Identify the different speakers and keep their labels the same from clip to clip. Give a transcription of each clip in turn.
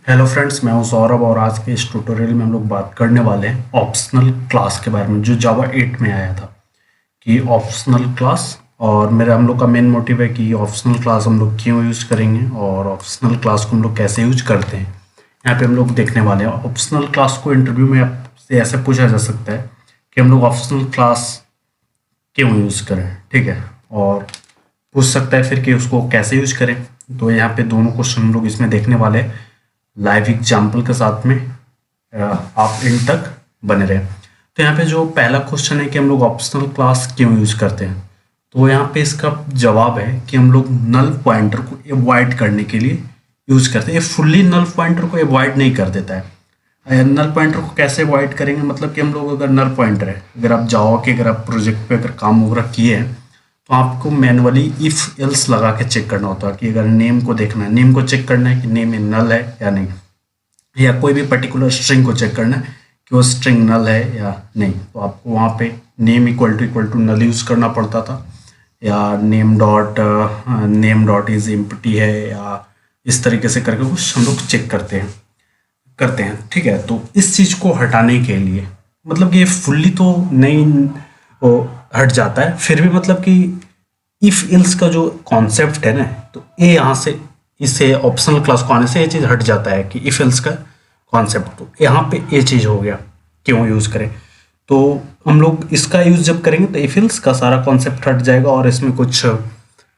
Speaker 1: Hello friends, मैं हूं सौरभ और आज के इस ट्यूटोरियल में हम लोग बात करने वाले हैं ऑप्शनल क्लास के बारे में जो जावा 8 में आया था कि ऑप्शनल क्लास। और मेरा हम लोग का मेन मोटिव है कि ऑप्शनल क्लास हम लोग क्यों यूज़ करेंगे और ऑप्शनल क्लास को हम लोग कैसे यूज करते हैं। यहाँ पे हम लोग देखने वाले हैं ऑप्शनल क्लास को। इंटरव्यू में आपसे ऐसे पूछा जा सकता है कि हम लोग ऑप्शनल क्लास क्यों यूज़ करें, ठीक है, और पूछ सकता है फिर कि उसको कैसे यूज करें। तो यहाँ पे दोनों क्वेश्चन हम लोग इसमें देखने वाले हैं लाइव एग्जाम्पल के साथ में। आप इन तक बने रहे। तो यहाँ पे जो पहला क्वेश्चन है कि हम लोग ऑप्शनल क्लास क्यों यूज करते हैं, तो यहाँ पे इसका जवाब है कि हम लोग नल पॉइंटर को अवॉइड करने के लिए यूज करते हैं। ये फुल्ली नल पॉइंटर को अवॉइड नहीं कर देता है। नल पॉइंटर को कैसे अवॉइड करेंगे, मतलब कि हम लोग अगर नल पॉइंटर है, अगर आप जावा के अगर आप प्रोजेक्ट पे अगर काम वगैरह किए हैं तो आपको मैनुअली इफ एल्स लगा के चेक करना होता है कि अगर नेम को देखना है, नेम को चेक करना है कि नेम में नल है या नहीं, या कोई भी पर्टिकुलर स्ट्रिंग को चेक करना है कि वो स्ट्रिंग नल है या नहीं। तो आपको वहाँ पे name equal to null use करना पड़ता था, या नेम डॉट इज एम्प्टी है, या इस तरीके से करके कुछ हम लोग चेक करते हैं, ठीक है। तो इस चीज़ को हटाने के लिए, मतलब कि ये फुल्ली तो नहीं वो हट जाता है, फिर भी मतलब कि इफ इल्स का जो कॉन्सेप्ट है ना, तो ये यहाँ से इससे ऑप्शनल क्लास को आने से ये चीज़ हट जाता है कि इफ एल्स का कॉन्सेप्ट। तो यहाँ पे ये चीज़ हो गया क्यों यूज़ करें। तो हम लोग इसका यूज़ जब करेंगे तो इफ एल्स का सारा कॉन्सेप्ट हट जाएगा और इसमें कुछ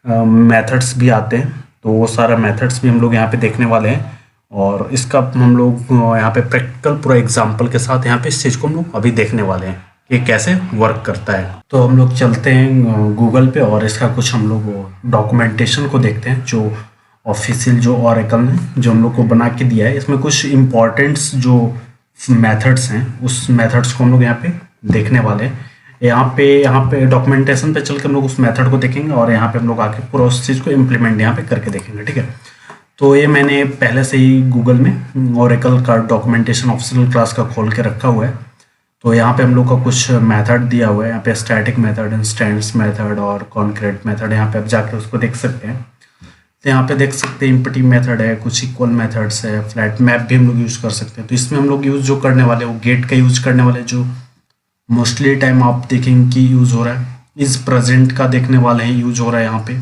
Speaker 1: मेथड्स भी आते हैं, तो वो सारा मेथड्स भी हम लोग यहाँ पे देखने वाले हैं। और इसका हम लोग यहाँ पे प्रैक्टिकल पूरा एग्जाम्पल के साथ यहाँ पे इस चीज़ को हम लोग अभी देखने वाले हैं कि कैसे वर्क करता है। तो हम लोग चलते हैं गूगल पे और इसका कुछ हम लोग डॉक्यूमेंटेशन को देखते हैं जो ऑफिशियल जो ओरेकल ने जो हम लोग को बना के दिया है। इसमें कुछ इम्पॉर्टेंट्स जो मेथड्स हैं उस मेथड्स को हम लोग यहाँ पे देखने वाले हैं। यहाँ पे डॉक्यूमेंटेशन पे चल के हम लोग उस मेथड को देखेंगे और यहाँ पे हम लोग आके पूरा उस चीज़ को इम्प्लीमेंट यहाँ पे करके देखेंगे, ठीक है। तो ये मैंने पहले से ही गूगल में ओरेकल का डॉक्यूमेंटेशन ऑप्शनल क्लास का खोल के रखा हुआ है। तो यहाँ पे हम लोग का कुछ मेथड दिया हुआ है, यहाँ पे स्टैटिक मेथड, इंस्टेंस मेथड और कॉन्क्रीट मेथड। यहाँ पे आप जाके उसको देख सकते हैं। तो यहाँ पे देख सकते हैं इम्पटी मेथड है, कुछ इक्वल मेथड्स है, फ्लैट मैप भी हम लोग यूज़ कर सकते हैं। तो इसमें हम लोग यूज़ जो करने वाले वो गेट का यूज़ करने वाले, जो मोस्टली टाइम आप देखेंगे कि यूज़ हो रहा है। इस प्रेजेंट का देखने वाले हैं, यूज़ हो रहा है यहाँ पे।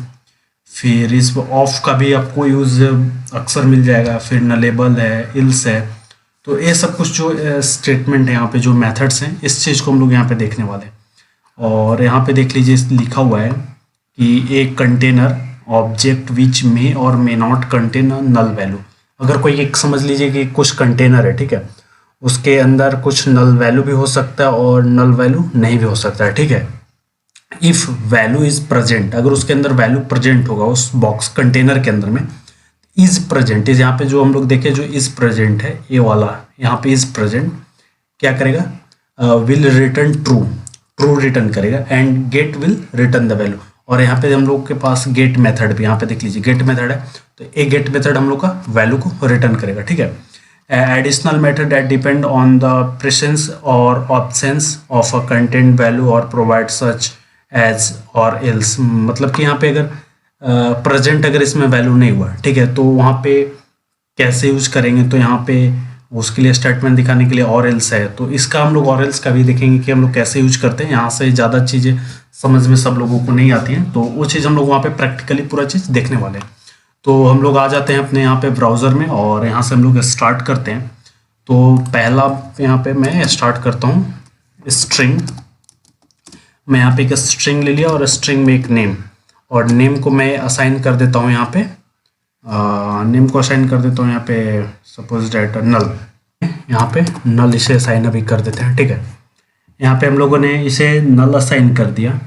Speaker 1: फिर इस ऑफ का भी आपको यूज़ अक्सर मिल जाएगा। फिर नलेबल है, इल्स है। तो ये सब कुछ जो स्टेटमेंट है यहाँ पे, जो मेथड्स हैं, इस चीज़ को हम लोग यहाँ पे देखने वाले हैं। और यहाँ पे देख लीजिए लिखा हुआ है कि एक container object which may or may not contain a null value. अगर कोई एक समझ लीजिए कि कुछ कंटेनर है, ठीक है, उसके अंदर कुछ नल वैल्यू भी हो सकता है और नल वैल्यू नहीं भी हो सकता है, ठीक है। इफ वैल्यू इज प्रेजेंट, अगर उसके अंदर वैल्यू प्रेजेंट होगा उस बॉक्स कंटेनर के अंदर में, इज प्रेजेंट, इज यहाँ पे जो हम लोग देखे जो इज प्रेजेंट है ये वाला, यहाँ पे इज प्रेजेंट क्या करेगा, विल रिटर्न ट्रू रिटर्न करेगा, and get will return the value. और यहाँ पे हम लोग के पास गेट मेथड भी, यहाँ पे देख लीजिए गेट मेथड है, तो ये गेट मेथड हम लोग का वैल्यू को रिटर्न करेगा, ठीक है। Additional method that depend on the presence और absence of a content value और प्रोवाइड सच एज और एल्स। मतलब कि यहाँ पे अगर प्रेजेंट अगर इसमें वैल्यू नहीं हुआ, ठीक है, तो वहाँ पे कैसे यूज करेंगे, तो यहाँ पे उसके लिए स्टेटमेंट दिखाने के लिए और एल्स है। तो इसका हम लोग और एल्स का भी देखेंगे कि हम लोग कैसे यूज करते हैं। यहाँ से ज़्यादा चीज़ें समझ में सब लोगों को नहीं आती हैं, तो वो चीज़ हम लोग वहाँ पे प्रैक्टिकली पूरा चीज़ देखने वाले हैं। तो हम लोग आ जाते हैं अपने यहाँ पे ब्राउज़र में और यहाँ से हम लोग स्टार्ट करते हैं। तो पहला यहाँ पे मैं स्टार्ट करता हूँ स्ट्रिंग। मैं यहाँ पे एक स्ट्रिंग ले लिया और स्ट्रिंग में एक नेम, और नेम को मैं असाइन कर देता हूँ यहाँ पे, नेम को असाइन कर देता हूँ यहाँ पे सपोज डेट नल। यहाँ पे नल इसे असाइन अभी कर देते हैं, ठीक है। यहाँ पे हम लोगों ने इसे नल असाइन कर दिया,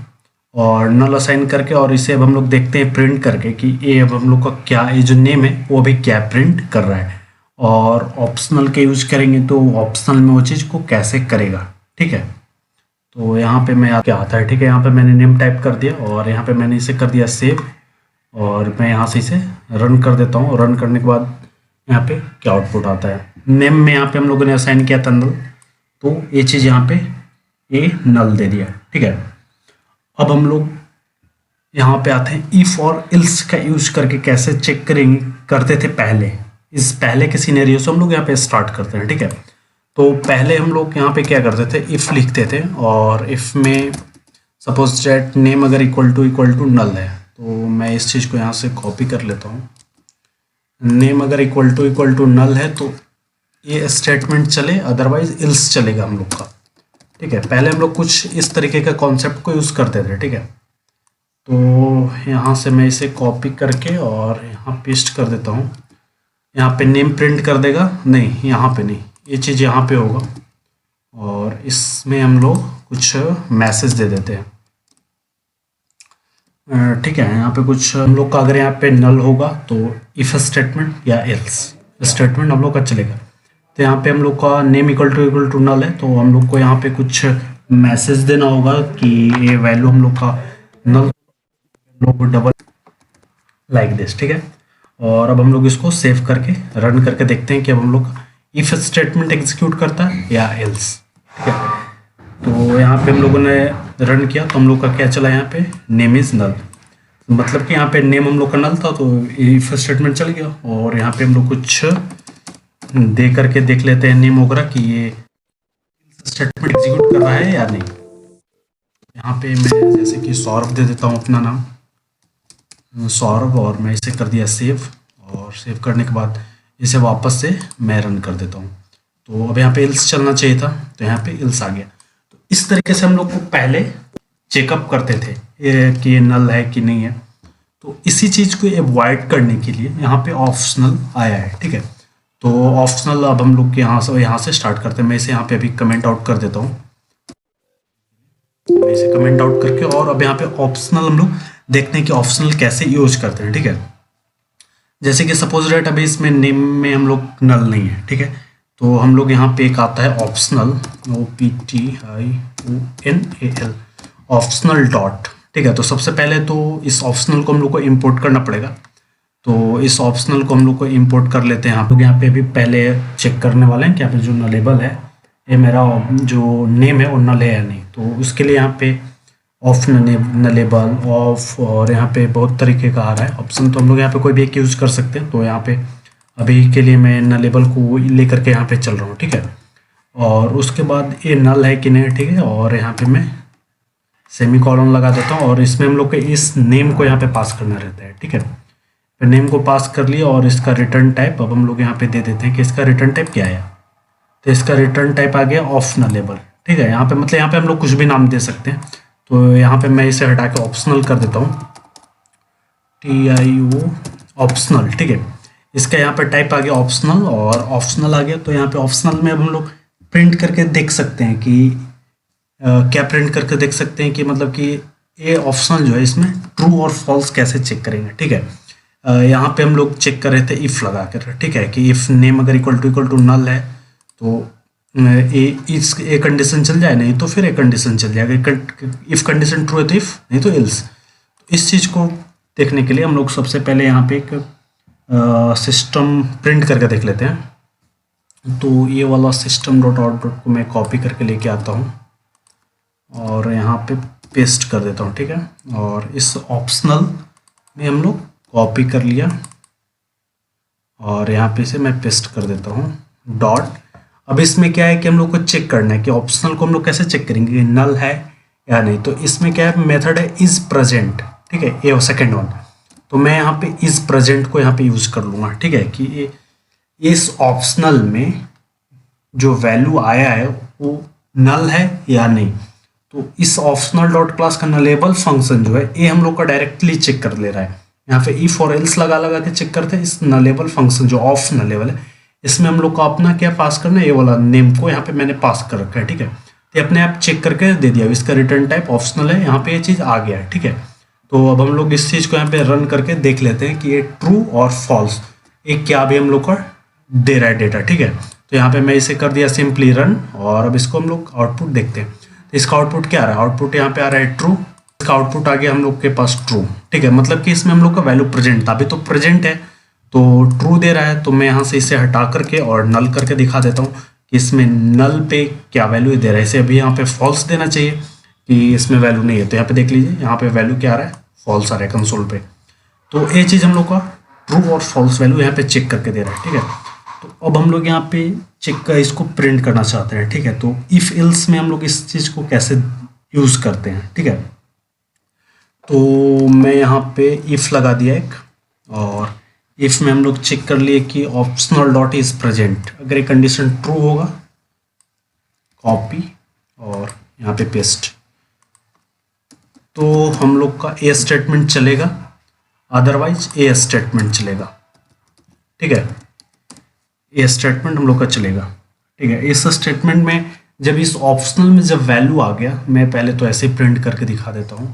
Speaker 1: और नल असाइन करके और इसे अब हम लोग देखते हैं प्रिंट करके कि ये अब हम लोग का क्या, ये जो नेम है वो अभी क्या प्रिंट कर रहा है। और ऑप्शनल के यूज करेंगे तो ऑप्शनल में वो चीज़ को कैसे करेगा, ठीक है। तो यहाँ पे मैं क्या आता है, ठीक है, यहाँ पे मैंने नेम टाइप कर दिया और यहाँ पे मैंने इसे कर दिया सेव, और मैं यहाँ से इसे रन कर देता हूँ। रन करने के बाद यहाँ पे क्या आउटपुट आता है, नेम में यहाँ पे हम लोगों ने असाइन किया था नल, तो ये चीज़ यहाँ पे ये नल दे दिया, ठीक है। अब हम लोग यहाँ पे आते हैं इफ और इल्स का यूज करके कैसे चेक करेंगे, करते थे पहले, इस पहले के सिनेरियो से हम लोग यहाँ पे स्टार्ट करते हैं, ठीक है। तो पहले हम लोग यहाँ पे क्या करते थे, इफ़ लिखते थे, और इफ़ में सपोज दैट नेम अगर इक्वल टू नल है, तो मैं इस चीज़ को यहाँ से कॉपी कर लेता हूँ। नेम अगर इक्वल टू नल है तो ये स्टेटमेंट चले, अदरवाइज इल्स चलेगा हम लोग का, ठीक है। पहले हम लोग कुछ इस तरीके का कॉन्सेप्ट को यूज़ करते थे, ठीक है। तो यहाँ से मैं इसे कॉपी करके और यहाँ पेस्ट कर देता हूँ। यहाँ पे नेम प्रिंट कर देगा, नहीं यहाँ पे नहीं, ये चीज़ यहाँ पे होगा, और इसमें हम लोग कुछ मैसेज दे देते हैं, ठीक है। यहाँ पे कुछ हम लोग का अगर यहाँ पे नल होगा तो इफ स्टेटमेंट या एल्स स्टेटमेंट हम लोग का चलेगा। तो यहाँ पे हम लोग का नेम इक्वल टू नल है, तो हम लोग को यहाँ पे कुछ मैसेज देना होगा कि ये वैल्यू हम लोग का नल लोग डबल लाइक दिस, ठीक है। और अब हम लोग इसको सेव करके रन करके देखते हैं कि अब हम लोग इफ स्टेटमेंट एग्जीक्यूट करता है या एल्स, ठीक है। तो यहाँ पे हम लोगों ने रन किया तो हम लोग का क्या चला, यहाँ पे नेम इज नल, मतलब कि यहाँ पे नेम हम लोग का नल था तो इफ स्टेटमेंट चल गया। और यहाँ पे हम लोग कुछ दे करके देख लेते हैं नेम वगैरह कि ये स्टेटमेंट एग्जीक्यूट कर रहा है या नहीं। यहाँ पे मैं जैसे कि सौरभ दे देता हूँ अपना नाम सौरभ, और मैं इसे कर दिया सेव, और सेव करने के बाद इसे वापस से मैं रन कर देता हूँ। तो अब यहाँ पे इल्स चलना चाहिए था, तो यहाँ पे इल्स आ गया। तो इस तरीके से हम लोग को पहले चेकअप करते थे कि ये नल है कि नहीं है। तो इसी चीज़ को अवॉइड करने के लिए यहाँ पे ऑप्शनल आया है, ठीक है। तो ऑप्शनल अब हम लोग यहाँ से स्टार्ट करते हैं। मैं इसे यहाँ पे अभी कमेंट आउट कर देता हूँ, मैं इसे कमेंट आउट करके, और अब यहाँ पे ऑप्शनल हम लोग देखते हैं कि ऑप्शनल कैसे यूज करते हैं, ठीक है। जैसे कि सपोज दैट अभी इसमें नेम में हम लोग नल नहीं है, ठीक है। तो हम लोग यहाँ पे एक आता है ऑप्शनल, OPTIONAL, ऑप्शनल डॉट, ठीक है। तो सबसे पहले तो इस ऑप्शनल को हम लोग को इंपोर्ट करना पड़ेगा। तो इस ऑप्शनल को हम लोग को इंपोर्ट कर लेते हैं। आप लोग यहाँ पे भी पहले चेक करने वाले हैं कि यहाँ पे जो नलेबल है, ये मेरा जो नेम है वो नल है या नहीं। तो उसके लिए यहाँ पे ऑफ नलेबल ऑफ, और यहाँ पे बहुत तरीके का आ रहा है ऑप्शन, तो हम लोग यहाँ पे कोई भी एक यूज़ कर सकते हैं। तो यहाँ पे अभी के लिए मैं नलेबल को लेकर के यहाँ पे चल रहा हूँ, ठीक है। और उसके बाद ये नल है कि नहीं, ठीक है। और यहाँ पे मैं सेमी कॉलन लगा देता हूँ, और इसमें हम लोग को इस नेम को यहाँ पे पास करना रहता है, ठीक है। फिर नेम को पास कर लिया, और इसका रिटर्न टाइप अब हम लोग यहाँ पे दे देते हैं कि इसका रिटर्न टाइप क्या है। तो इसका रिटर्न टाइप आ गया ऑफ नलेबल, ठीक है। यहाँ पे मतलब यहाँ पे हम लोग कुछ भी नाम दे सकते हैं। तो यहाँ पे मैं इसे हटा के ऑप्शनल कर देता हूँ, TIO ऑप्शनल, ठीक है। इसका यहाँ पे टाइप आ गया ऑप्शनल, और ऑप्शनल आ गया। तो यहाँ पे ऑप्शनल में अब हम लोग प्रिंट करके देख सकते हैं कि क्या प्रिंट करके देख सकते हैं कि मतलब कि ये ऑप्शनल जो है इसमें ट्रू और फॉल्स कैसे चेक करेंगे, ठीक है। यहाँ पे हम लोग चेक कर रहे थे इफ़ लगा कर, ठीक है, कि इफ़ नेम अगर इक्वल टू नल है तो ए कंडीशन चल जाए, नहीं तो फिर ए कंडीशन चल जाएगा। इफ़ कंडीशन ट्रू है तो इफ़, नहीं तो इल्स। तो इस चीज़ को देखने के लिए हम लोग सबसे पहले यहाँ पे एक सिस्टम प्रिंट करके देख लेते हैं। तो ये वाला सिस्टम डॉट आउट डॉट को मैं कॉपी करके लेके आता हूँ और यहाँ पे पेस्ट कर देता हूँ, ठीक है। और इस ऑप्शनल में हम लोग कॉपी कर लिया, और यहाँ पे से मैं पेस्ट कर देता हूँ डॉट। अब इसमें क्या है कि हम लोग को चेक करना है कि ऑप्शनल को हम लोग कैसे चेक करेंगे कि नल है या नहीं। तो इसमें क्या है, मेथड है इज प्रेजेंट, ठीक है, ये सेकेंड वन। तो मैं यहाँ पे इज प्रेजेंट को यहाँ पे यूज कर लूँगा, ठीक है, कि इस ऑप्शनल में जो वैल्यू आया है वो नल है या नहीं। तो इस ऑप्शनल डॉट क्लास का नलेबल फंक्शन जो है ये हम लोग का डायरेक्टली चेक कर ले रहा है। यहाँ पे इफ और एल्स लगा लगा के चेक करते हैं। इस नलेबल फंक्शन जो ऑफ नलेबल है इसमें हम लोग को अपना क्या पास करना है, ये वाला नेम को यहाँ पे मैंने पास कर रखा है, ठीक है। तो अपने आप चेक करके दे दिया। इसका रिटर्न टाइप ऑप्शनल है, यहाँ पे ये चीज़ आ गया है, ठीक है। तो अब हम लोग इस चीज़ को यहाँ पे रन करके देख लेते हैं कि ये ट्रू और फॉल्स एक क्या भी हम लोग का दे रहा है डेटा, ठीक है। तो यहाँ पे मैं इसे कर दिया सिंपली रन, और अब इसको हम लोग आउटपुट देखते हैं। तो इसका आउटपुट क्या आ रहा है, आउटपुट यहाँ पे आ रहा है ट्रू। इसका आउटपुट आ गया हम लोग के पास ट्रू, ठीक है। मतलब कि इसमें हम लोग का वैल्यू प्रेजेंट था, अभी तो प्रेजेंट है तो ट्रू दे रहा है। तो मैं यहाँ से इसे हटा करके और नल करके दिखा देता हूँ कि इसमें नल पे क्या वैल्यू दे रहा है। इसे अभी यहाँ पे फॉल्स देना चाहिए कि इसमें वैल्यू नहीं है। तो यहाँ पे देख लीजिए, यहाँ पे वैल्यू क्या आ रहा है, फॉल्स आ रहा है कंसोल पे। तो ये चीज़ हम लोग का ट्रू और फॉल्स वैल्यू यहाँ पे चेक करके दे रहा है, ठीक है। तो अब हम लोग यहाँ पे चेक का इसको प्रिंट करना चाहते हैं, ठीक है। तो इफ एल्स में हम लोग इस चीज़ को कैसे यूज़ करते हैं, ठीक है। तो मैं यहाँ पे इफ लगा दिया एक, और इफ में हम लोग चेक कर लिए कि ऑप्शनल डॉट इज प्रेजेंट। अगर ये कंडीशन ट्रू होगा, कॉपी और यहाँ पे पेस्ट, तो हम लोग का ए स्टेटमेंट चलेगा, अदरवाइज ए स्टेटमेंट चलेगा, ठीक है। ए स्टेटमेंट हम लोग का चलेगा, ठीक है। इस स्टेटमेंट में जब इस ऑप्शनल में जब वैल्यू आ गया, मैं पहले तो ऐसे प्रिंट करके दिखा देता हूँ,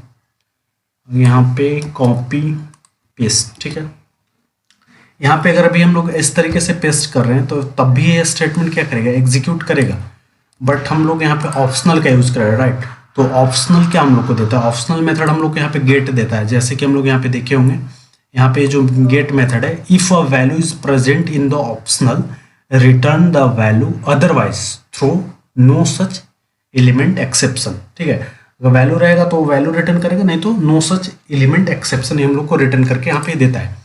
Speaker 1: यहाँ पे कॉपी पेस्ट, ठीक है। यहाँ पे अगर अभी हम लोग इस तरीके से पेस्ट कर रहे हैं तो तब भी ये स्टेटमेंट क्या करेगा, एग्जीक्यूट करेगा। बट हम लोग यहाँ पे ऑप्शनल का यूज़ करेंगे, राइट। तो ऑप्शनल क्या हम लोग को देता है, ऑप्शनल मेथड हम लोग को यहाँ पे गेट देता है। जैसे कि हम लोग यहाँ पे देखे होंगे, यहाँ पे जो गेट मेथड है, if a value is present in the optional return the value, otherwise throw no such element exception, ठीक है। अगर वैल्यू रहेगा तो वैल्यू रिटर्न करेगा, नहीं तो नो सच एलिमेंट एक्सेप्शन हम लोग को रिटर्न करके यहाँ पे देता है।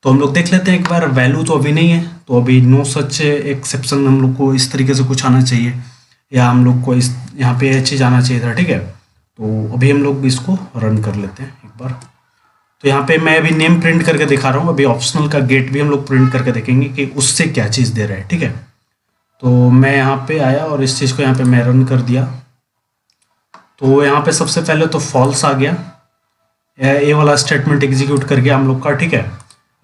Speaker 1: तो हम लोग देख लेते हैं एक बार, वैल्यू तो अभी नहीं है, तो अभी नो सच एक्सेप्शन हम लोग को इस तरीके से कुछ आना चाहिए, या हम लोग को इस यहाँ पे ये चीज़ आना चाहिए था, ठीक है। तो अभी हम लोग इसको रन कर लेते हैं एक बार। तो यहाँ पे मैं अभी नेम प्रिंट करके दिखा रहा हूँ, अभी ऑप्शनल का गेट भी हम लोग प्रिंट करके देखेंगे कि उससे क्या चीज़ दे रहा है, ठीक है। तो मैं यहाँ पे आया और इस चीज़ को यहाँ पे मैं रन कर दिया, तो यहाँ पे सबसे पहले तो फॉल्स आ गया, ए वाला स्टेटमेंट एग्जीक्यूट कर गया हम लोग का, ठीक है।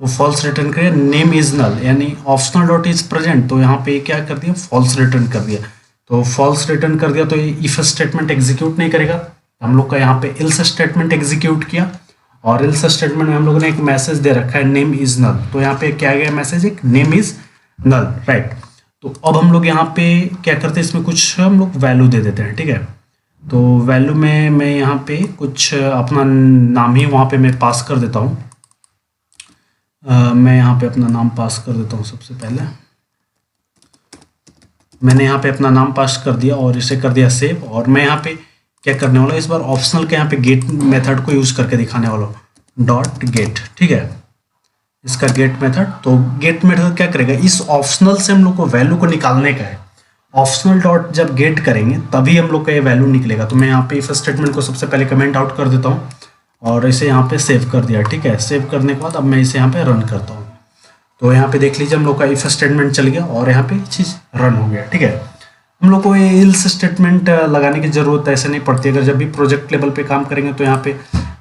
Speaker 1: वो फॉल्स रिटर्न कर, नेम इज नल, यानी ऑप्शनल डॉट इज प्रेजेंट, तो यहाँ पे क्या कर दिया, फॉल्स रिटर्न कर दिया। तो फॉल्स रिटर्न कर दिया तो ये इफ स्टेटमेंट एग्जीक्यूट नहीं करेगा। हम लोग का यहाँ पे एल्स स्टेटमेंट एग्जीक्यूट किया, और एल्स स्टेटमेंट में हम लोगों ने एक मैसेज दे रखा है, नेम इज नल। तो यहाँ पे क्या गया मैसेज, एक नेम इज नल, राइट। तो अब हम लोग यहाँ पे क्या करते हैं, इसमें कुछ हम लोग वैल्यू दे देते हैं, ठीक है। तो वैल्यू में मैं यहाँ पे कुछ अपना नाम ही वहाँ पे मैं पास कर देता हूँ। मैं यहाँ पे अपना नाम पास कर देता हूँ। सबसे पहले मैंने यहाँ पे अपना नाम पास कर दिया और इसे कर दिया सेव। और मैं यहाँ पे क्या करने वाला हूँ, इस बार ऑप्शनल के यहाँ पे गेट मेथड को यूज़ करके दिखाने वाला हूँ, डॉट गेट, ठीक है। इसका गेट मेथड, तो गेट मेथड क्या करेगा, इस ऑप्शनल से हम लोग को वैल्यू को निकालने का है। ऑप्शनल डॉट जब गेट करेंगे तभी हम लोग का ये वैल्यू निकलेगा। तो मैं यहाँ पे इफ स्टेटमेंट को सबसे पहले कमेंट आउट कर देता हूँ और इसे यहाँ पे सेव कर दिया, ठीक है। सेव करने के बाद अब मैं इसे यहाँ पे रन करता हूँ। तो यहाँ पे देख लीजिए हम लोग का इफ स्टेटमेंट चल गया और यहाँ पे चीज़ रन हो गया, ठीक है। हम लोग को ये एल्स स्टेटमेंट लगाने की ज़रूरत ऐसे नहीं पड़ती। अगर जब भी प्रोजेक्ट लेवल पे काम करेंगे तो यहाँ पे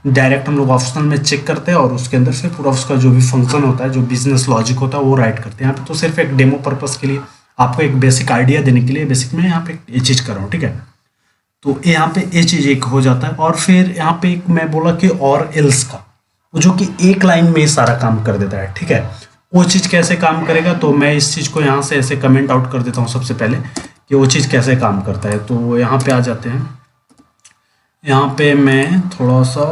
Speaker 1: डायरेक्ट हम लोग ऑप्शनल में चेक करते हैं और उसके अंदर से पूरा उसका जो भी फंक्शन होता है, जो बिजनेस लॉजिक होता है, वो राइट करते हैं। यहाँ पे तो सिर्फ एक डेमो पर्पज़ के लिए, आपको एक बेसिक आइडिया देने के लिए बेसिक में यहाँ पे ये चीज़ कर रहा हूँ, ठीक है। तो यहाँ पे ये चीज़ एक हो जाता है। और फिर यहाँ पे एक मैं बोला कि और एल्स का, जो कि एक लाइन में ही सारा काम कर देता है, ठीक है। वो चीज़ कैसे काम करेगा, तो मैं इस चीज़ को यहाँ से ऐसे कमेंट आउट कर देता हूँ सबसे पहले कि वो चीज़ कैसे काम करता है। तो यहाँ पे आ जाते हैं, यहाँ पे मैं थोड़ा सा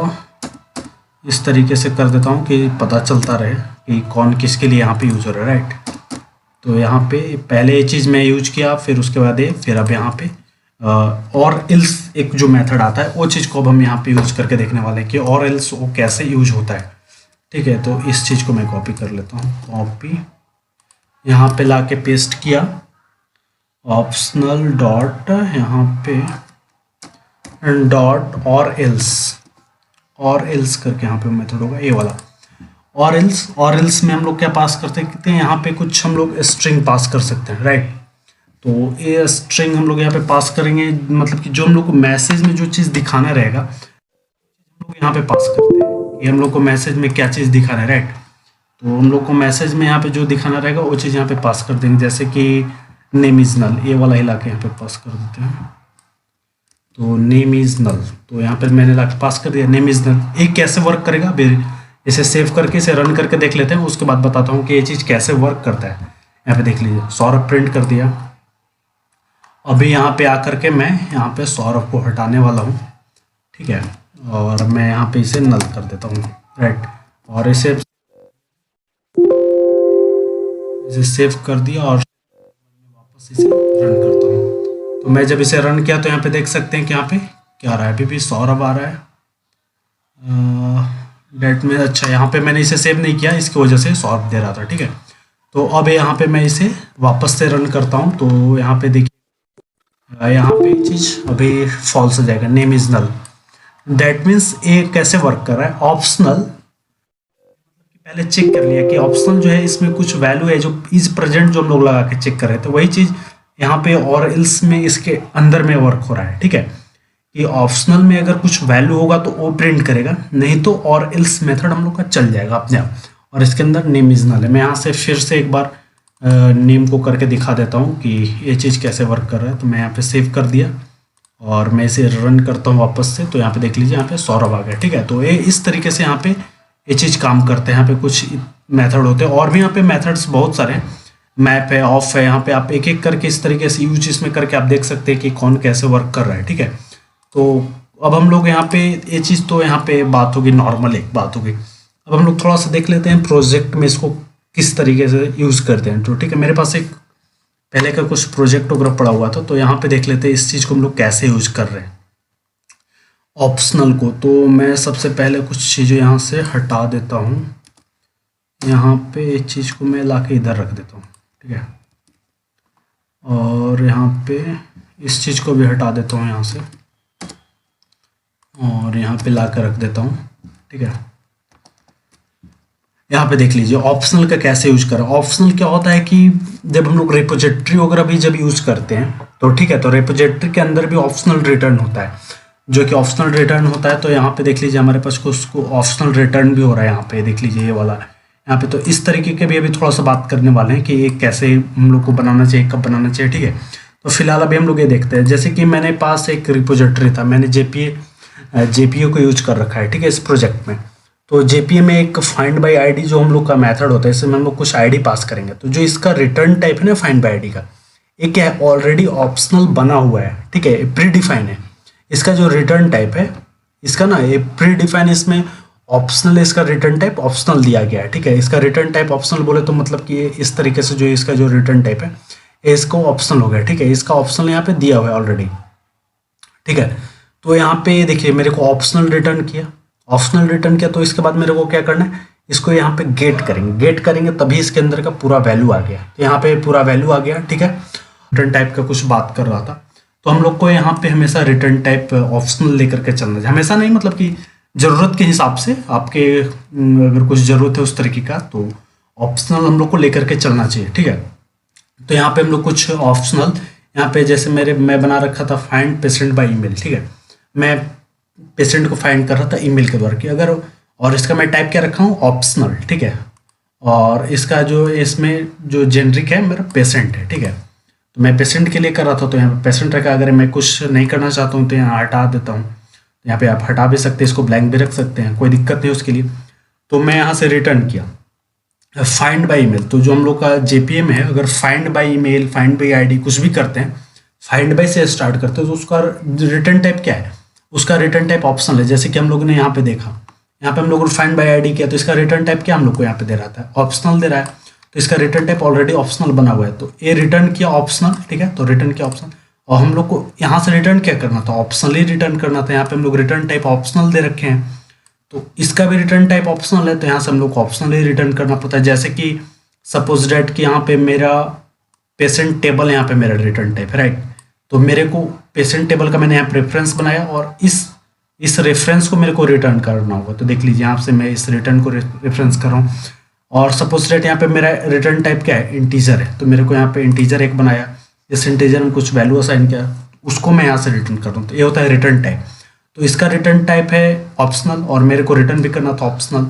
Speaker 1: इस तरीके से कर देता हूँ कि पता चलता रहे कि कौन किसके लिए यहाँ पे यूज हो रहा है, राइट। तो यहाँ पे पहले ये चीज़ मैं यूज किया, फिर उसके बाद ये, फिर अब यहाँ पे और एल्स एक जो मेथड आता है वो चीज़ को अब हम यहाँ पे यूज करके देखने वाले हैं कि और एल्स वो कैसे यूज होता है, ठीक है। तो इस चीज़ को मैं कॉपी कर लेता हूँ, कॉपी यहाँ पे ला के पेस्ट किया, ऑप्शनल डॉट यहाँ पे डॉट और एल्स करके यहाँ पे मेथड होगा ये वाला, और एल्स में हम लोग क्या पास कर सकते हैं, यहाँ पे कुछ हम लोग स्ट्रिंग पास कर सकते हैं, राइट। तो ये स्ट्रिंग हम लोग यहाँ पे पास करेंगे, मतलब कि जो हम लोग को मैसेज में जो चीज़ दिखाना रहेगा हम लोग यहाँ पे पास करते हैं कि हम लोग को मैसेज में क्या चीज़ दिखाना है, राइट। तो हम लोग को मैसेज में यहाँ पे जो दिखाना रहेगा वो चीज़ यहाँ पे पास कर देंगे, जैसे कि नेम इज नल, ये वाला ही ला के यहाँ पे पास कर देते हैं। तो नेम इज नल, तो यहाँ पर मैंने ला के पास कर दिया नेम इज नल। ये कैसे वर्क करेगा, फिर इसे सेव करके इसे रन करके देख लेते हैं, उसके बाद बताता हूँ कि ये चीज़ कैसे वर्क करता है। यहाँ पे देख लीजिए सौरभ प्रिंट कर दिया। अभी यहाँ पे आकर के मैं यहाँ पे सौरभ को हटाने वाला हूँ, ठीक है। और मैं यहाँ पे इसे नल कर देता हूँ, राइट। और इसे सेव कर दिया और वापस इसे रन करता हूँ। तो मैं जब इसे रन किया तो यहाँ पे देख सकते हैं कि यहाँ पे क्या आ रहा है, अभी भी सौरभ आ रहा है। डेट में अच्छा, यहाँ पे मैंने इसे सेव नहीं किया, इसकी वजह से सॉल्व दे रहा था, ठीक है। तो अब यहाँ पे मैं इसे वापस से रन करता हूँ, तो यहाँ पे देखिए यहाँ पे एक चीज़ अभी फॉल्स हो जाएगा, name is null. That means ये कैसे वर्क कर रहा है, ऑप्शनल पहले चेक कर लिया कि ऑप्शनल जो है इसमें कुछ वैल्यू है जो इज प्रेजेंट जो हम लोग लगा के चेक कर रहे थे, वही चीज़ यहाँ पे और एल्स में इसके अंदर में वर्क हो रहा है, ठीक है। कि ऑप्शनल में अगर कुछ वैल्यू होगा तो वो प्रिंट करेगा, नहीं तो और एल्स मेथड हम लोग का चल जाएगा अपने आप। और इसके अंदर नेम इज नल है। मैं यहाँ से फिर से एक बार नेम को करके दिखा देता हूँ कि ये चीज़ कैसे वर्क कर रहा है। तो मैं यहाँ पे सेव कर दिया और मैं इसे रन करता हूँ वापस से, तो यहाँ पे देख लीजिए यहाँ पे सौरभ आ गया, ठीक है। तो ये इस तरीके से यहाँ पे ये चीज़ काम करते हैं। यहाँ पे कुछ मेथड होते हैं और भी यहाँ पे मेथड्स बहुत सारे हैं, मैप है, ऑफ है, यहाँ पे आप एक एक करके इस तरीके से यूज इसमें करके आप देख सकते हैं कि कौन कैसे वर्क कर रहा है, ठीक है। तो अब हम लोग यहाँ पे ये चीज़ तो यहाँ पे बात होगी, नॉर्मल एक बात होगी। अब हम लोग थोड़ा सा देख लेते हैं प्रोजेक्ट में इसको किस तरीके से यूज़ करते हैं। तो ठीक है, मेरे पास एक पहले का कुछ प्रोजेक्ट वगैरह पड़ा हुआ था, तो यहाँ पे देख लेते हैं इस चीज़ को हम लोग कैसे यूज कर रहे हैं ऑप्शनल को। तो मैं सबसे पहले कुछ चीज़ें यहाँ से हटा देता हूँ, यहाँ पे इस चीज़ को मैं ला के इधर रख देता हूँ, ठीक है। और यहाँ पे इस चीज़ को भी हटा देता हूँ यहाँ से, और यहाँ पे ला कर रख देता हूँ, ठीक है। यहाँ पे देख लीजिए ऑप्शनल का कैसे यूज करें। ऑप्शनल क्या होता है कि जब हम लोग रिपोजिटरी वगैरह भी जब यूज करते हैं तो ठीक है, तो रिपोजिटरी के अंदर भी ऑप्शनल रिटर्न होता है, जो कि ऑप्शनल रिटर्न होता है। तो यहाँ पे देख लीजिए हमारे पास उसको ऑप्शनल रिटर्न भी हो रहा है, यहाँ पे देख लीजिए ये वाला यहाँ पे। तो इस तरीके के भी अभी थोड़ा सा बात करने वाले हैं कि ये कैसे हम लोग को बनाना चाहिए, कब बनाना चाहिए, ठीक है। तो फिलहाल अभी हम लोग ये देखते हैं, जैसे कि मैंने पास एक रिपोजिटरी था, मैंने जेपीए को यूज कर रखा है, ठीक है, इस प्रोजेक्ट में। तो जेपीए में एक फाइंड बाय आईडी जो हम लोग का मेथड होता है, इसमें हम लोग कुछ आईडी पास करेंगे। तो जो इसका रिटर्न टाइप है ना फाइंड बाय आईडी का, ये क्या है, ऑलरेडी ऑप्शनल बना हुआ है, ठीक है, प्री डिफाइन है। इसका जो रिटर्न टाइप है इसका ना, ये प्री डिफाइन, इसमें ऑप्शनल, इसका रिटर्न टाइप ऑप्शनल दिया गया है, ठीक है। इसका रिटर्न टाइप ऑप्शनल बोले तो मतलब कि इस तरीके से जो इसका जो रिटर्न टाइप है इसको ऑप्शनल हो गया, ठीक है। इसका ऑप्शनल यहाँ पे दिया हुआ है ऑलरेडी, ठीक है। तो यहाँ पे देखिए मेरे को ऑप्शनल रिटर्न किया, ऑप्शनल रिटर्न किया, तो इसके बाद मेरे को क्या करना है, इसको यहाँ पे गेट करेंगे तभी इसके अंदर का पूरा वैल्यू आ गया। तो यहाँ पे पूरा वैल्यू आ गया, ठीक है। रिटर्न टाइप का कुछ बात कर रहा था, तो हम लोग को यहाँ पे हमेशा रिटर्न टाइप ऑप्शनल लेकर के चलना चाहिए, हमेशा नहीं, मतलब कि ज़रूरत के हिसाब से आपके अगर कुछ ज़रूरत है उस तरीके का, तो ऑप्शनल हम लोग को लेकर के चलना चाहिए, ठीक है। तो यहाँ पे हम लोग कुछ ऑप्शनल, यहाँ पे जैसे मैं बना रखा था फाइंड पेशेंट बाय ईमेल, ठीक है। मैं पेशेंट को फाइंड कर रहा था ईमेल के द्वारा कि अगर, और इसका मैं टाइप क्या रखा हूँ, ऑप्शनल, ठीक है। और इसका जो इसमें जो जेनरिक है मेरा पेशेंट है, ठीक है। तो मैं पेशेंट के लिए कर रहा था, तो यहाँ पे पेशेंट रखा। अगर मैं कुछ नहीं करना चाहता हूँ तो यहाँ हटा देता हूँ, यहाँ पे आप हटा भी सकते हैं, इसको ब्लैंक भी रख सकते हैं, कोई दिक्कत नहीं उसके लिए। तो मैं यहाँ से रिटर्न किया फाइंड बाय ईमेल। तो जो हम लोग का जेपीए में है, अगर find by email, find by ID कुछ भी करते हैं, फाइंड बाय से स्टार्ट करते हैं, तो उसका रिटर्न टाइप क्या है, उसका रिटर्न टाइप ऑप्शनल है। जैसे कि हम लोग ने यहाँ पे देखा, यहाँ पे हम लोग फाइंड बाय आईडी किया, तो इसका रिटर्न टाइप क्या हम लोग को यहाँ पे दे रहा था, ऑप्शनल दे रहा है। तो इसका रिटर्न टाइप ऑलरेडी ऑप्शनल बना हुआ है, तो ये रिटर्न किया ऑप्शनल, ठीक है। तो रिटर्न किया ऑप्शनल, और हम लोग को यहाँ से रिटर्न क्या करना था, ऑप्शनल ही रिटर्न करना था। यहाँ पे हम लोग रिटर्न टाइप ऑप्शनल दे रखे हैं, तो इसका भी रिटर्न टाइप ऑप्शनल है, तो यहाँ से हम लोग को ऑप्शनल ही रिटर्न करना पड़ता है। जैसे कि सपोज डेट कि यहाँ पे मेरा पेशेंट टेबल, यहाँ पे मेरा रिटर्न टाइप है, राइट। तो मेरे को पेशेंट टेबल का मैंने यहाँ प्रेफरेंस बनाया, और इस रेफरेंस को मेरे को रिटर्न करना होगा। तो देख लीजिए यहाँ से मैं इस रिटर्न को रेफरेंस कर रहा हूँ, और सपोज डेट यहाँ पे मेरा रिटर्न टाइप क्या है, इंटीजर है। तो मेरे को यहाँ पे इंटीजर एक बनाया, इस इंटीजर में कुछ वैल्यू असाइन किया, उसको मैं यहाँ से रिटर्न कर रहा हूँ। तो ये होता है रिटर्न टाइप। तो इसका रिटर्न टाइप है ऑप्शनल, और मेरे को रिटर्न भी करना था ऑप्शनल,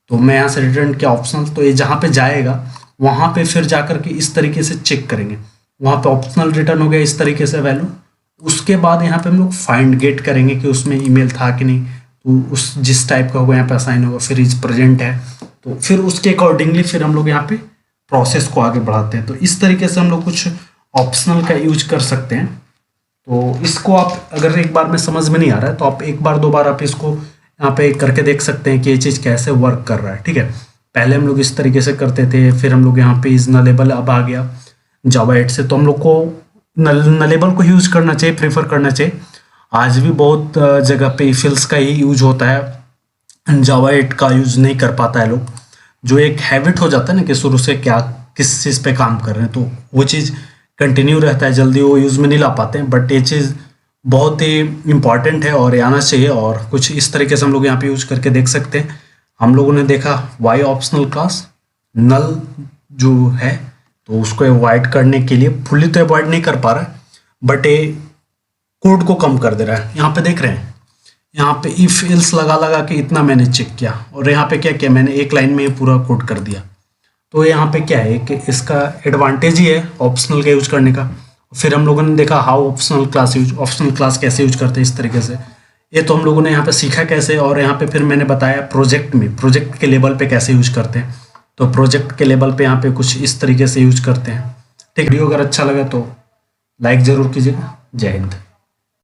Speaker 1: तो मैं यहाँ से रिटर्न किया ऑप्शनल। तो ये जहाँ पे जाएगा वहाँ पे फिर जाकर के इस तरीके से चेक करेंगे, वहाँ पे ऑप्शनल रिटर्न हो गया इस तरीके से वैल्यू। उसके बाद यहाँ पे हम लोग फाइंड गेट करेंगे कि उसमें ईमेल था कि नहीं, तो उस जिस टाइप का होगा यहाँ पे असाइन होगा, फिर इज प्रेजेंट है, तो फिर उसके अकॉर्डिंगली फिर हम लोग यहाँ पे प्रोसेस को आगे बढ़ाते हैं। तो इस तरीके से हम लोग कुछ ऑप्शनल का यूज कर सकते हैं। तो इसको आप अगर एक बार में समझ में नहीं आ रहा है, तो आप एक बार दो बार आप इसको यहाँ पे करके देख सकते हैं कि ये चीज़ कैसे वर्क कर रहा है, ठीक है। पहले हम लोग इस तरीके से करते थे, फिर हम लोग यहाँ पे इज नलेबल अब आ गया जावा 8 से, तो हम लोग को नलेबल को यूज करना चाहिए, प्रेफर करना चाहिए। आज भी बहुत जगह पे इफिल्स का ही यूज होता है, जावा 8 का यूज़ नहीं कर पाता है लोग, जो एक हैबिट हो जाता है ना कि शुरू से क्या किस चीज़ पे काम कर रहे हैं, तो वो चीज़ कंटिन्यू रहता है, जल्दी वो यूज़ में नहीं ला पाते हैं। बट ये चीज़ बहुत ही इम्पॉर्टेंट है और ये आना चाहिए, और कुछ इस तरीके से हम लोग यहाँ पे यूज करके देख सकते हैं। हम लोगों ने देखा वाई ऑप्शनल क्लास नल जो है, तो उसको अवॉइड करने के लिए फुल्ली तो अवॉइड नहीं कर पा रहा है, बट ये कोड को कम कर दे रहा है। यहाँ पे देख रहे हैं, यहाँ पे इफ एल्स लगा लगा के इतना मैंने चेक किया, और यहाँ पे क्या किया मैंने, एक लाइन में ये पूरा कोड कर दिया। तो यहाँ पे क्या है कि इसका एडवांटेज ही है ऑप्शनल का यूज करने का। फिर हम लोगों ने देखा हाउ ऑप्शनल क्लास कैसे यूज करते हैं इस तरीके से। ये तो हम लोगों ने यहाँ पे सीखा कैसे, और यहाँ पे फिर मैंने बताया प्रोजेक्ट के लेवल पे कैसे यूज करते हैं। तो प्रोजेक्ट के लेवल पे यहाँ पे कुछ इस तरीके से यूज करते हैं। ठीक, वीडियो अगर अच्छा लगा तो लाइक ज़रूर कीजिएगा। जय हिंद।